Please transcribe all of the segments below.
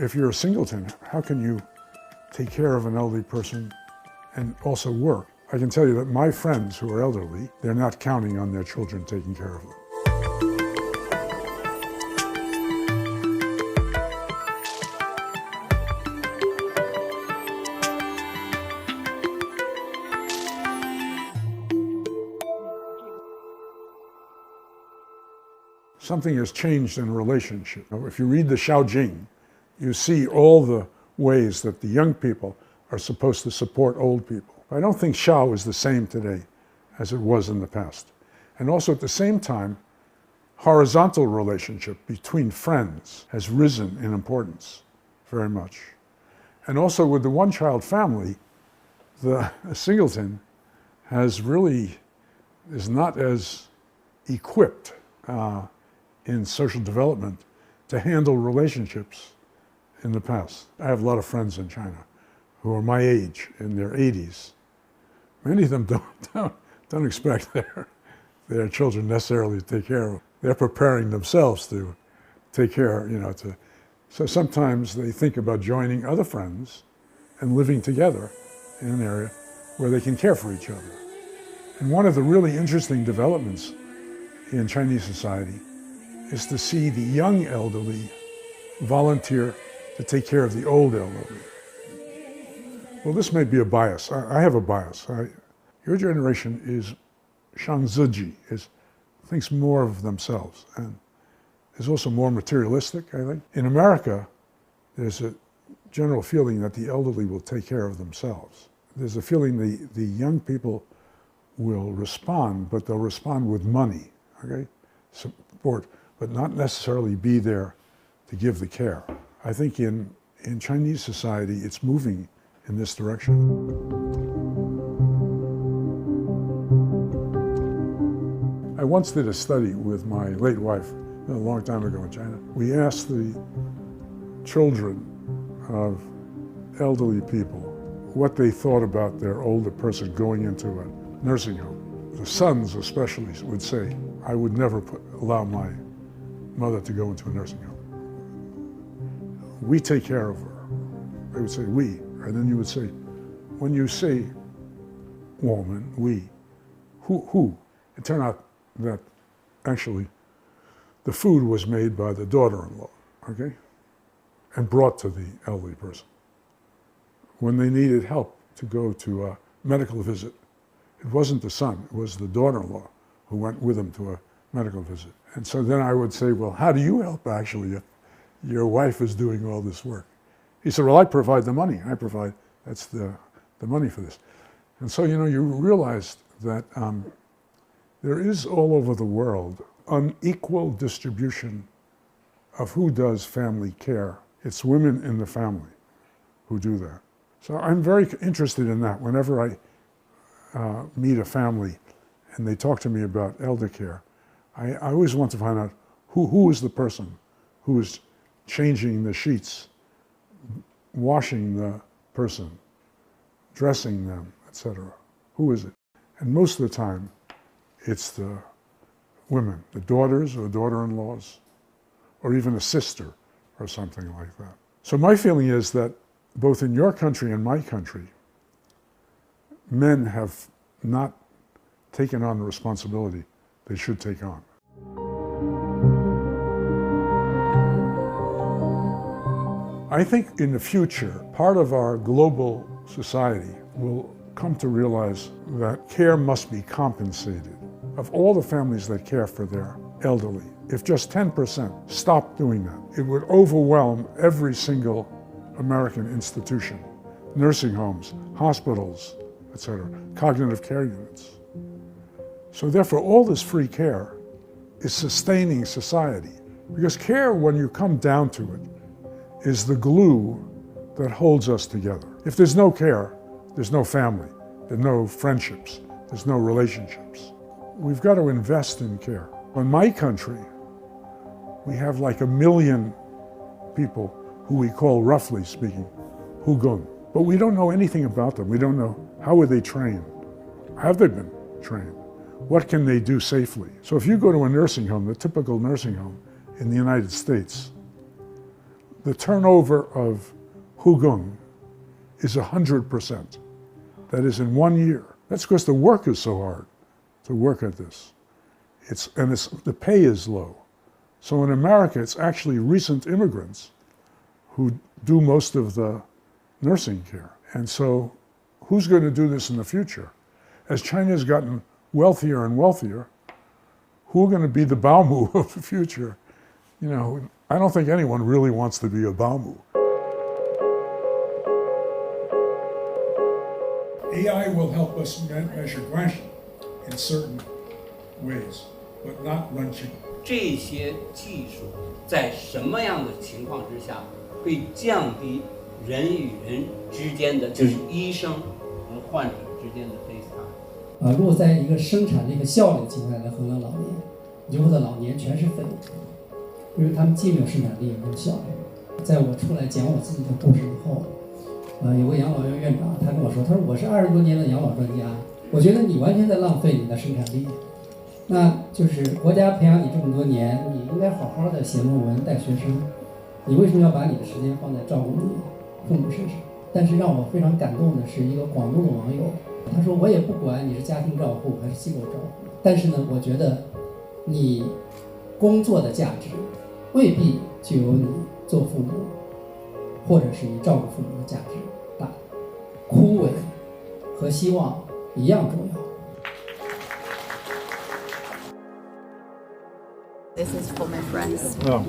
if you're a singleton, how can you take care of an elderly person and also work? I can tell you that my friends who are elderly, they're not counting on their children taking care of them. Something has changed in a relationship. If you read the Shao Jing, you see all the ways that the young people are supposed to support old people. I don't think Shao is the same today as it was in the past. And also at the same time, horizontal relationship between friends has risen in importance very much. And also with the one-child family, the singleton is not as equipped in social development to handle relationships in the past. I have a lot of friends in China who are my age, in their 80s. Many of them don't expect their children necessarily to take care of them. They're preparing themselves to take care, so sometimes they think about joining other friends and living together in an area where they can care for each other. And one of the really interesting developments in Chinese society is to see the young elderly volunteer to take care of the old elderly. Well, this may be a bias. I have a bias. Your generation is shangziji, thinks more of themselves, and is also more materialistic, I think. In America, there's a general feeling that the elderly will take care of themselves. There's a feeling the young people will respond, but they'll respond with money, okay? Support, but not necessarily be there to give the care. I think in Chinese society, it's moving in this direction. I once did a study with my late wife a long time ago in China. We asked the children of elderly people what they thought about their older person going into a nursing home. The sons especially would say, I would never allow my mother to go into a nursing home. We take care of her. They would say, we. And then you would say, when you say woman, we, who? It turned out that actually the food was made by the daughter-in-law, okay? And brought to the elderly person. When they needed help to go to a medical visit, it wasn't the son, it was the daughter-in-law who went with them to a medical visit. And so then I would say, well, how do you help actually if your wife is doing all this work? He said, well, I provide the money. That's the money for this. And so, you realized that there is all over the world unequal distribution of who does family care. It's women in the family who do that. So I'm very interested in that. Whenever I meet a family and they talk to me about elder care, I always want to find out who is the person who is changing the sheets, washing the person, dressing them, etc. Who is it? And most of the time, it's the women, the daughters or daughter-in-laws, or even a sister or something like that. So my feeling is that both in your country and my country, men have not taken on the responsibility they should take on. I think in the future, part of our global society will come to realize that care must be compensated. Of all the families that care for their elderly, if just 10% stopped doing that, it would overwhelm every single American institution, nursing homes, hospitals, etc., cognitive care units. So therefore, all this free care is sustaining society. Because care, when you come down to it, is the glue that holds us together. If there's no care, there's no family, there's no friendships, there's no relationships. We've got to invest in care. In my country, we have like 1 million people who we call, roughly speaking, hugun. But we don't know anything about them. We don't know how were they trained? Have they been trained? What can they do safely? So if you go to a nursing home, the typical nursing home in the United States, the turnover of Hugong is 100%. That is in 1 year. That's because the work is so hard to work at this. The pay is low. So in America, it's actually recent immigrants who do most of the nursing care. And so who's going to do this in the future? As China's gotten wealthier and wealthier, who are going to be the Baomu of the future? You know, I don't think anyone really wants to be a Baomu. AI will help us measure guanxin in certain ways, but not runqing. 这些技术在什么样的情况之下会降低人与人之间的，就是医生和患者之间的 FaceTime？ 如果在一个生产力和效率的情况下来衡量老年，你就会的老年全是废物，因为他们既没有生产力，也没有效率。在我出来讲我自己的故事以后，有个养老院院长，他跟我说，他说我是20多年的养老专家，我觉得你完全在浪费你的生产力。那就是国家培养你这么多年，你应该好好的写论文带学生，你为什么要把你的时间放在照顾你父母身上？但是让我非常感动的是一个广东的网友，他说我也不管你是家庭照护还是机构照护，但是呢，我觉得你工作的价值未必就有你做父母或者是你照顾父母的价值大，枯萎和希望一样重要。This is for my friends. Oh.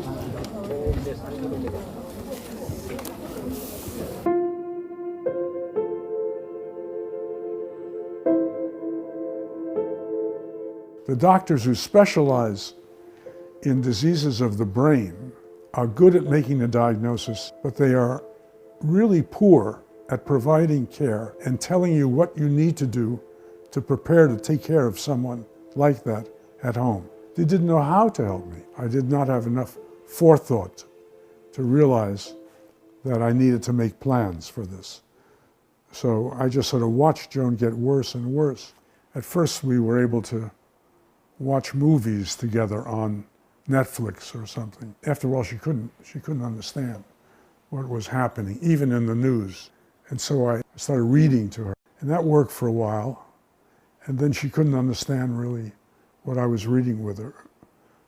The doctors who specialize in diseases of the brain are good at making a diagnosis, but they are really poor at providing care and telling you what you need to do to prepare to take care of someone like that at home. They didn't know how to help me. I did not have enough forethought to realize that I needed to make plans for this. So I just sort of watched Joan get worse and worse. At first we were able to watch movies together on Netflix or something. After all, she couldn't understand what was happening, even in the news. And so I started reading to her. And that worked for a while. And then she couldn't understand really what I was reading with her.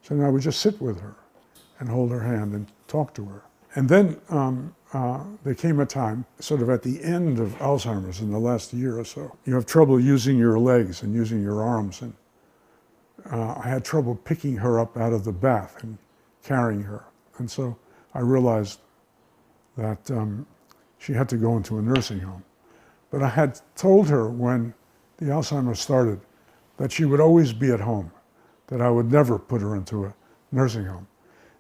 So then I would just sit with her and hold her hand and talk to her. And then there came a time, sort of at the end of Alzheimer's in the last year or so, you have trouble using your legs and using your arms. And I had trouble picking her up out of the bath and carrying her. And so I realized that she had to go into a nursing home. But I had told her when the Alzheimer's started that she would always be at home, that I would never put her into a nursing home.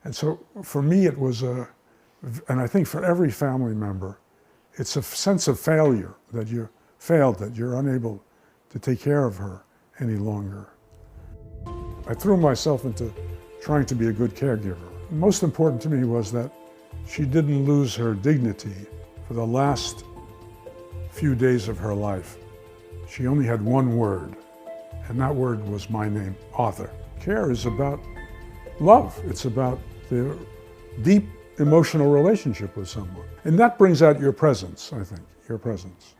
And so for me it was and I think for every family member, it's a sense of failure, that you failed, that you're unable to take care of her any longer. I threw myself into trying to be a good caregiver. Most important to me was that she didn't lose her dignity for the last few days of her life. She only had one word, and that word was my name, Arthur. Care is about love. It's about the deep emotional relationship with someone. And that brings out your presence, I think, your presence.